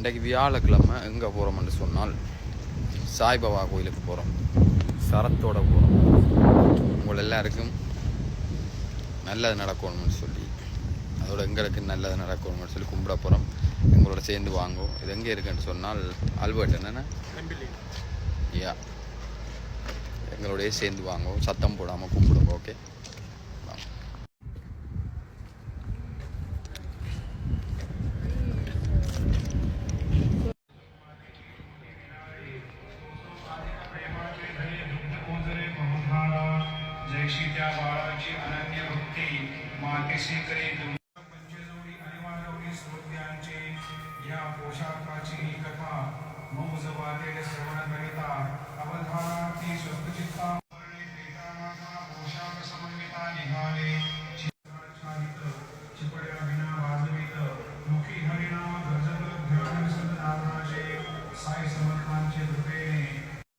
இன்றைக்கு வியாழக்கிழமை எங்கே போகிறோம்னு சொன்னால் சாய்பாபா கோயிலுக்கு போகிறோம். சரத்தோட போகிறோம். உங்கள் எல்லாருக்கும் நல்லது நடக்கணும்னு சொல்லி, அதோட எங்களுக்கு நல்லது நடக்கணும்னு சொல்லி கும்பிட போகிறோம். எங்களோட சேர்ந்து வாங்குவோம். இது எங்கே இருக்குன்னு சொன்னால் ஆல்பர்ட் என்னென்ன யா எங்களோடய சேர்ந்து வாங்குவோம். சத்தம் போடாமல் கும்பிடுவோம். ஓகே, त्या बाळाची अनन्य भक्ती मातेशी करीत पंचजोडी अनिवार्य श्रोत्यांचे या पोशाखाची ही कथा मौज वाटेल श्रवण करिता अवधानार्थी स्वस्तचित्ता पोशाख समन्विता निघाले. चिपड्या विना वाजवित मुखी हरिनाम गजब ध्यान सदनाचे साई समर्थांचे कृपेने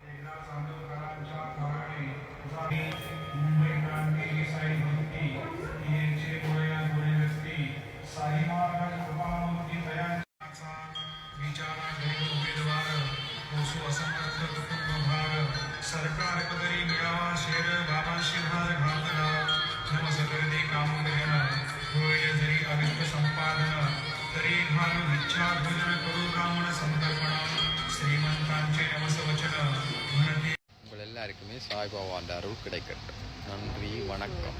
एकदा चांदोरकरांच्या कारणे मुंबई क्रांती साई भक्ती येचे गोळ्या गोळे व्यक्ती साई महाराज कृपामूर्ती दयांचा विचारा गरीब उमेदवार पोसू असमर्थ कुटुंब भार सरकार पदरी मिळावा शेर बाबांशी भार घातला नमसकर्दी कामोदयन होईल जरी अविष्ट संपादन तरी घालू इच्छा भजन करू ब्राह्मण संकल्पना श्रीमंतांचे नमस वचन म्हणते. எல்லாருக்குமே சாய்பாபா அந்த அருள் கிடைக்கட்டும். நன்றி, வணக்கம்.